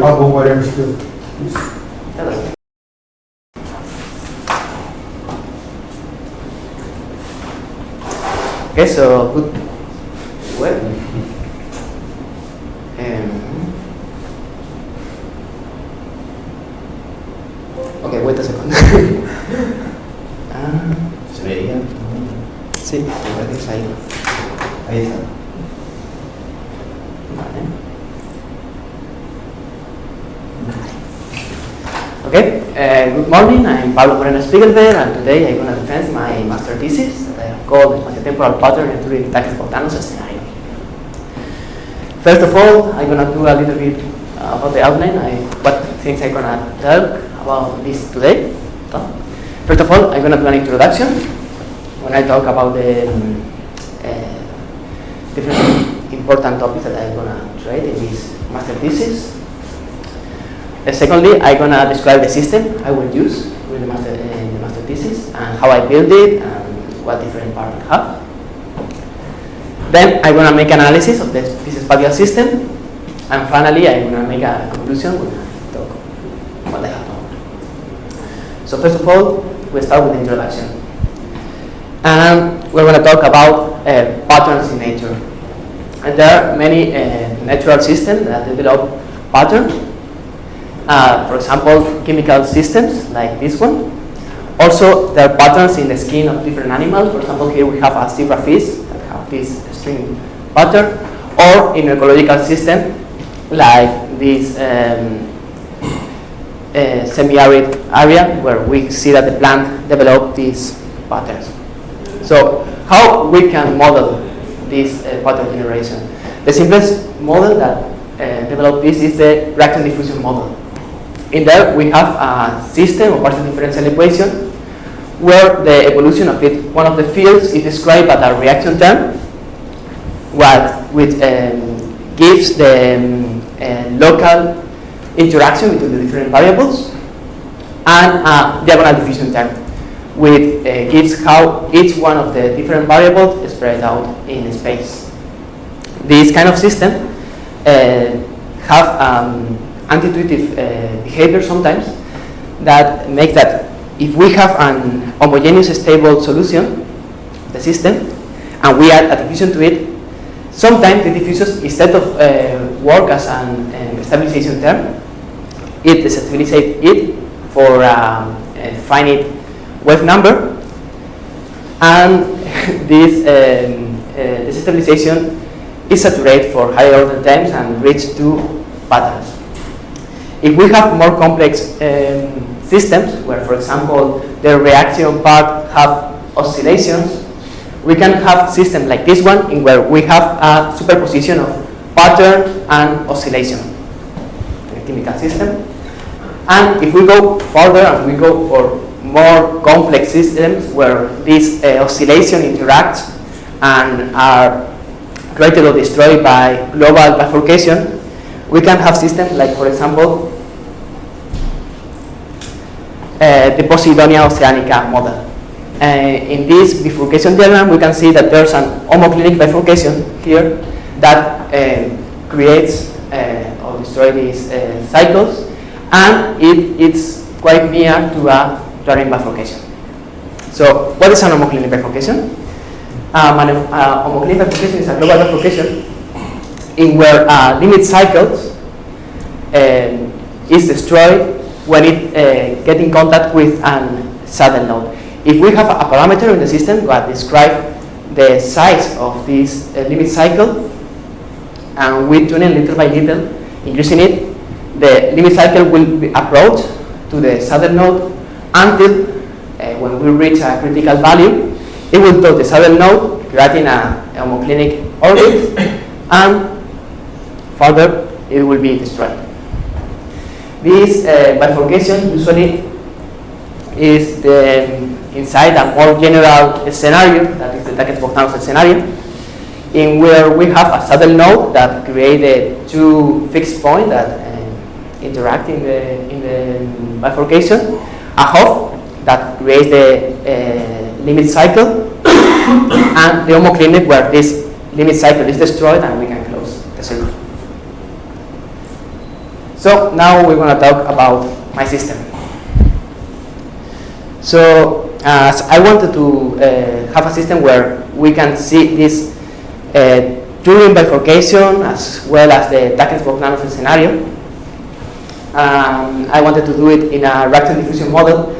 Pablo Moreno still. Okay, so good. Well, okay, wait a second. ¿Se veía? Sí, gracias ahí. Ahí está. Vale. Okay, good morning. I'm Pablo Moreno Spiegelberg, and today I'm going to defend my master thesis that I have called Spatiotemporal Pattern in Turing-Takens-Bogdanov scenario. First of all, I'm going to do a little bit about the outline, what things I'm going to talk about this today. So, first of all, I'm going to do an introduction when I talk about the different important topics that I'm going to treat in this master thesis. Secondly, I'm going to describe the system I will use in the master thesis and how I build it and what different parts it have. Then I'm going to make analysis of this spatial system, and finally I'm going to make a conclusion when I talk what I have done. So first of all, we start with the introduction. And we're going to talk about patterns in nature. And there are many natural systems that develop patterns. For example, chemical systems like this one. Also, there are patterns in the skin of different animals. For example, here we have a zebrafish that have this string pattern. Or in ecological system like this semi-arid area where we see that the plant develop these patterns. So, how we can model this pattern generation? The simplest model that developed this is the Reaction-Diffusion model. In there, we have a system of partial differential equation where the evolution of one of the fields is described by a reaction term, which gives the local interaction between the different variables, and a diagonal diffusion term, which gives how each one of the different variables is spread out in space. This kind of system have anti-intuitive behavior sometimes that makes that if we have an homogeneous stable solution, the system, and we add a diffusion to it, sometimes the diffusion, instead of work as an stabilization term, it destabilizes it for a finite wave number, and this destabilization is saturated for higher order terms and reach to patterns. If we have more complex systems, where, for example, the reaction part have oscillations, we can have systems like this one, in where we have a superposition of pattern and oscillation in a chemical system. And if we go further and we go for more complex systems, where this oscillation interacts and are created or destroyed by global bifurcation, we can have systems like, for example, the Posidonia Oceanica model. In this bifurcation diagram, we can see that there's an homoclinic bifurcation here that creates or destroys these cycles, and it's quite near to a Turing bifurcation. So, what is an homoclinic bifurcation? Homoclinic bifurcation is a global bifurcation in where limit cycles is destroyed when it gets in contact with a saddle node. If we have a parameter in the system that describes the size of this limit cycle, and we tune it little by little, increasing it, the limit cycle will be approached to the saddle node until when we reach a critical value, it will touch the saddle node, creating a homoclinic orbit, and further it will be destroyed. This bifurcation usually is inside a more general scenario, that is the Takens-Bogdanov scenario, in where we have a saddle node that creates two fixed points that interact in the bifurcation, a hub that creates the limit cycle, and the homoclinic where this limit cycle is destroyed and we can close the circle. So now we're going to talk about my system. So as I wanted to have a system where we can see this Turing bifurcation as well as the Takens-Bogdanov scenario. I wanted to do it in a reaction-diffusion model.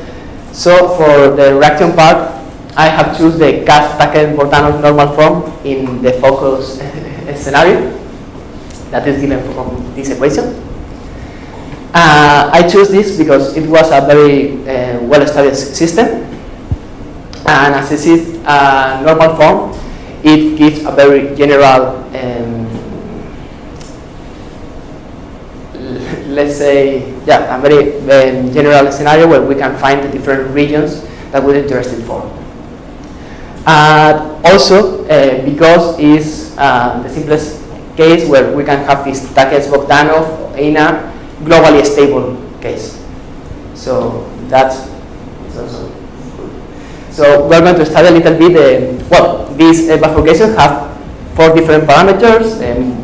So for the reaction part, I have chosen the Cusp Takens-Bogdanov normal form in the focus scenario that is given from this equation. I chose this because it was a very well-established system, and as this is a normal form, it gives a very general, let's say, a very general scenario where we can find the different regions that we're interested for. Also, because it's the simplest case where we can have this Takens-Bogdanov in a globally stable case. So that's also good. So we're going to study a little bit, well, these bifurcations have 4 different parameters,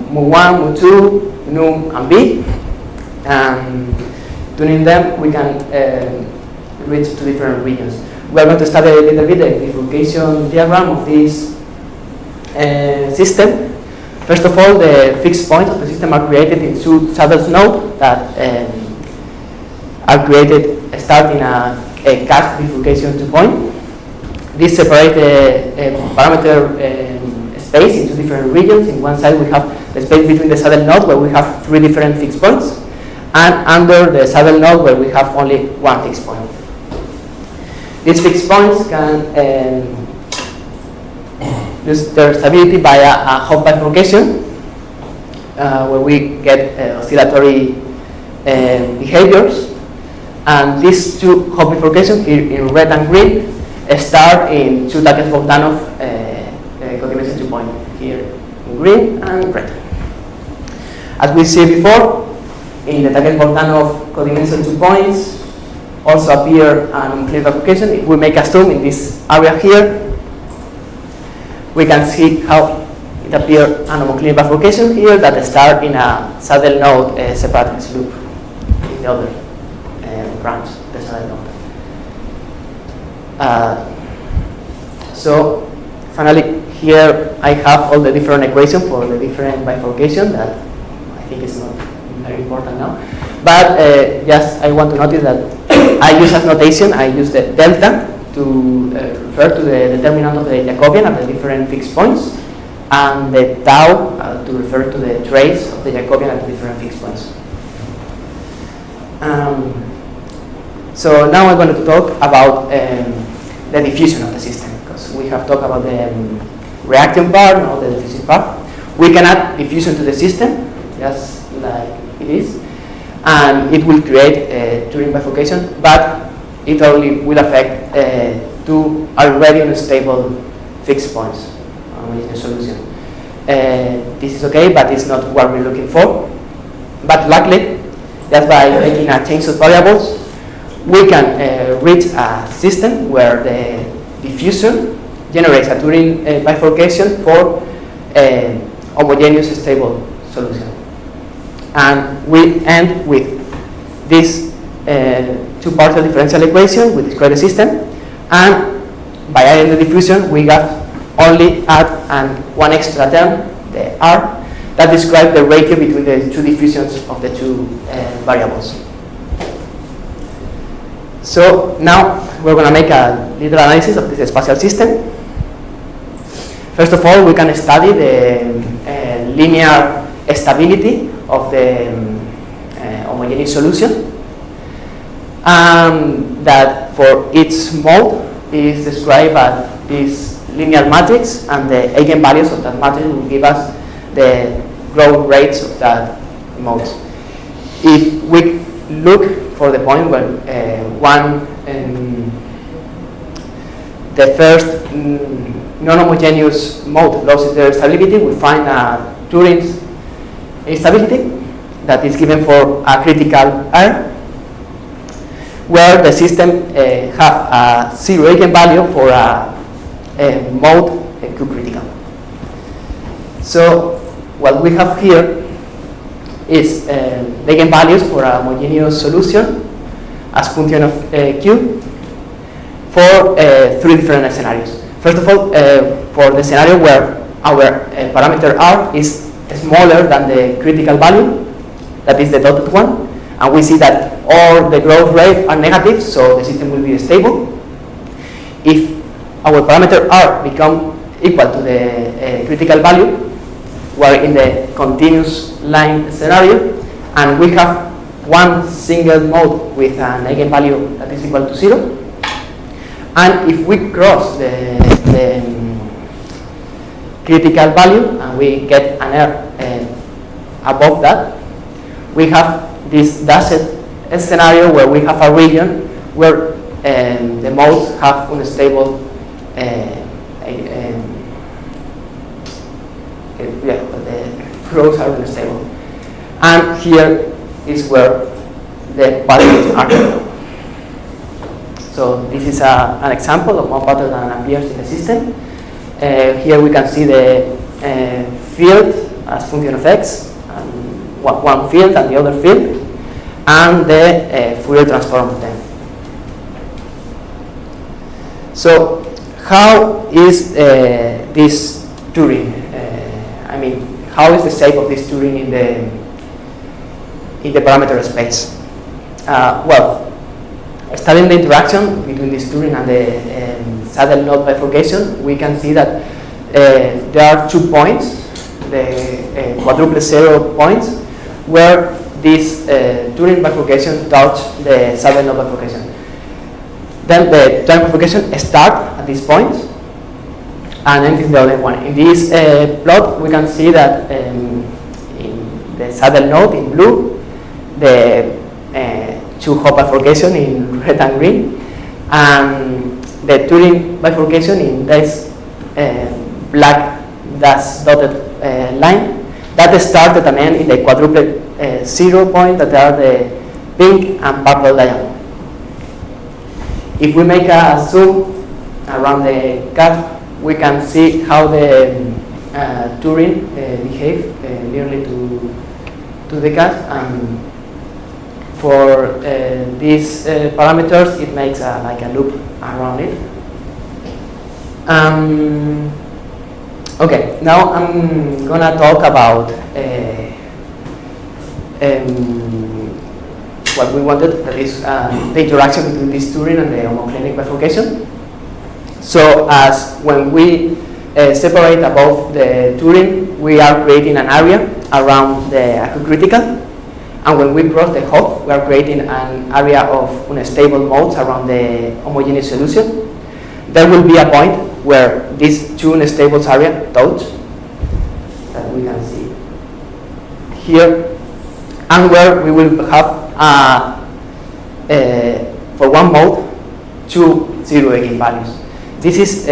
mu1, mu2, num, and b. Tuning them, we can reach to different regions. We're going to study a little bit the bifurcation diagram of this system. First of all, the fixed points of the system are created in 2 saddle nodes that are created starting a Cusp bifurcation 2 point. This separates the parameter space into different regions. In one side, we have the space between the saddle nodes where we have 3 different fixed points, and under the saddle node where we have only 1 fixed point. These fixed points can lose their stability by a hot bifurcation, where we get oscillatory behaviors. And these 2 hot bifurcations here in red and green start in 2 Takens-Bogdanov codimension 2 point, here in green and red. As we see before, in the Takens-Bogdanov codimension 2 points also appear an Homoclinic bifurcation. If we make a zoom in this area here, we can see how it appears an Homoclinic bifurcation here that start in a saddle node separated loop in the other branch, the saddle node. So finally, here I have all the different equations for the different bifurcation that I think is not very important now. But just I want to notice that I use as notation, I use the delta to refer to the determinant of the Jacobian at the different fixed points, and the tau to refer to the trace of the Jacobian at the different fixed points. So now I'm going to talk about the diffusion of the system, because we have talked about the reaction part, not the diffusion part. We can add diffusion to the system, just like it is, and it will create a Turing bifurcation, but it only will affect 2 already unstable fixed points in the solution. This is okay, but it's not what we're looking for. But luckily, just by making a change of variables, we can reach a system where the diffusion generates a Turing bifurcation for a homogeneous stable solution. And we end with this 2 partial differential equation with describe the system, and by adding the diffusion we have only add one extra term, the R, that describes the ratio between the 2 diffusions of the 2 variables. So now we're going to make a little analysis of this spatial system. First of all, we can study the linear stability of the homogeneous solution, that for each mode is described as this linear matrix, and the eigenvalues of that matrix will give us the growth rates of that mode. If we look for the point where the first non-homogeneous mode loses their stability, we find a Turing's instability that is given for a critical R, where the system have a 0 eigenvalue for a mode Q critical. So what we have here is the eigenvalues for a homogeneous solution as function of Q for 3 different scenarios. First of all, for the scenario where our parameter R is smaller than the critical value, that is the dotted one, and we see that all the growth rates are negative, so the system will be stable. If our parameter R become equal to the critical value, we're in the continuous line scenario, and we have one single mode with an eigenvalue that is equal to 0. And if we cross the critical value and we get an error above that, we have this dashed scenario where we have a region where the modes have unstable the rows are unstable, and here is where the patterns are. So this is an example of one pattern that appears in the system. Here we can see the field as function of x, and one field and the other field, and the Fourier transform of them. So how is this Turing? How is the shape of this Turing in the parameter space? Well, studying the interaction between this Turing and the saddle node bifurcation, we can see that there are 2 points, the quadruple 0 points, where this Turing bifurcation touch the saddle node bifurcation. Then the Turing bifurcation starts at this point and ends in the other one. In this plot, we can see that in the saddle node in blue, the 2-hop bifurcation in red and green, and the Turing bifurcation in this black dash dotted line that started and end in the quadruple 0 point that are the pink and purple diamond. If we make a zoom around the cusp, we can see how the Turing behave nearly to the cusp, and for these parameters, it makes like a loop around it. Okay, now I'm gonna talk about what we wanted, that is the interaction between this Turing and the homoclinic bifurcation. So as when we separate above the Turing, we are creating an area around the acritical. And when we cross the Hopf, we are creating an area of unstable modes around the homogeneous solution. There will be a point where these 2 unstable areas touch, that we can see here, and where we will have, for one mode, 2 zero eigenvalues. This is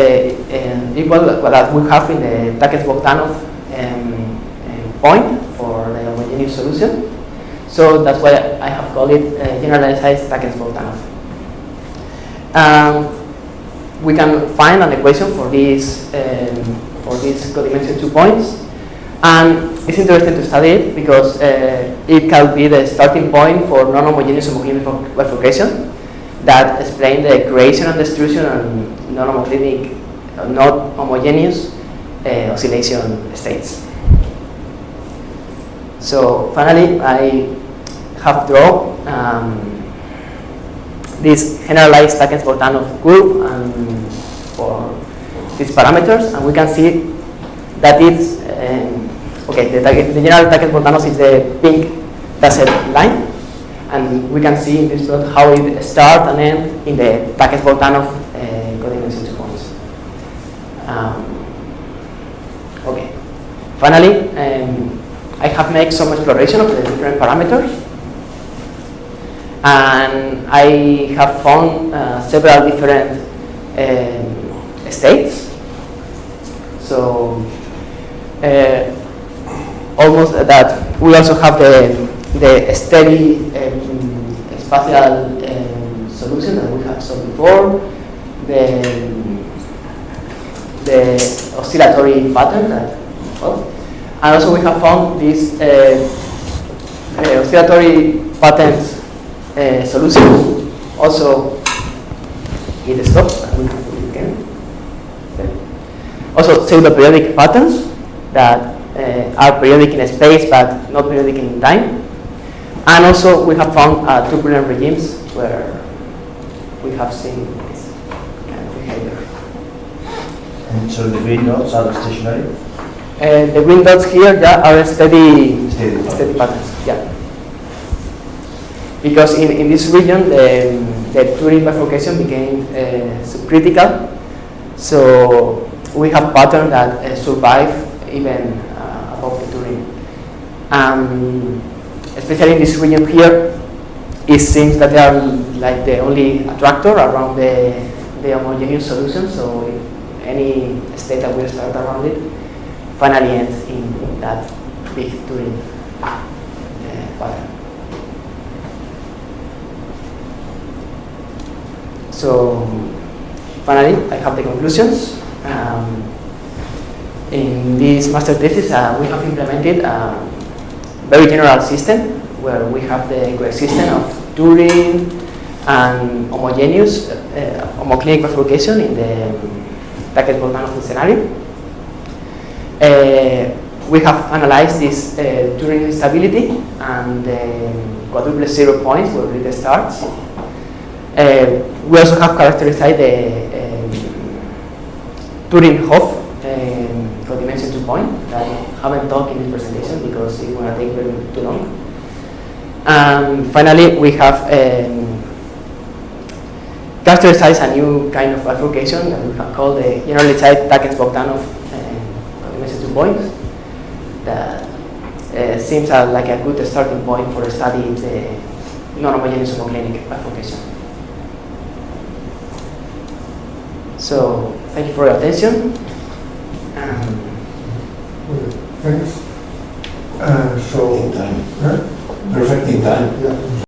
equal to what we have in the Takens-Bogdanov point for the homogeneous solution. So that's why I have called it generalized Takens-Bogdanov. We can find an equation for these codimension 2 points, and it's interesting to study it because it can be the starting point for non-homogeneous homogeneous bifurcation that explain the creation and destruction and non-homoclinic, not homogeneous oscillation states. So finally, I have drawn this generalized Takens-Bogdanov curve for these parameters, and we can see that it's the general Takens-Bogdanov is the pink dashed line, and we can see in this plot how it starts and ends in the Takens-Bogdanov codimension 2 points. Okay. Finally, I have made some exploration of the different parameters, and I have found several different states. So almost that we also have the steady spatial solution that we have saw before, the oscillatory pattern that, and also we have found this oscillatory patterns solution also hit stop. Also pseudo-periodic patterns that are periodic in space but not periodic in time. And also we have found turbulent regimes where we have seen this kind of behavior. And so the green dots are stationary? The green dots here are steady Steady patterns. Yeah. Because in this region the Turing bifurcation became subcritical, so we have patterns that survive even above the Turing. Especially in this region here, it seems that they are like the only attractor around the homogeneous solution. So if any state that will start around it finally ends in that big Turing pattern. So finally, I have the conclusions. In this master thesis, we have implemented a very general system where we have the coexistence of Turing and homogeneous homoclinic bifurcation in the Takens-Bogdanov scenario. We have analyzed this Turing instability and the quadruple 0 points where it starts. We also have characterized the Turing-Hof codimension 2 point that I haven't talked in this presentation because it will take very too long. And finally, we have characterized a new kind of bifurcation that we have called the generalized Takens-Bogdanov codimension 2 points. That seems like a good starting point for studying the non-homogeneous homoclinic bifurcation. So, thank you for your attention. Thanks. In time. Huh? Perfect in time. Yeah.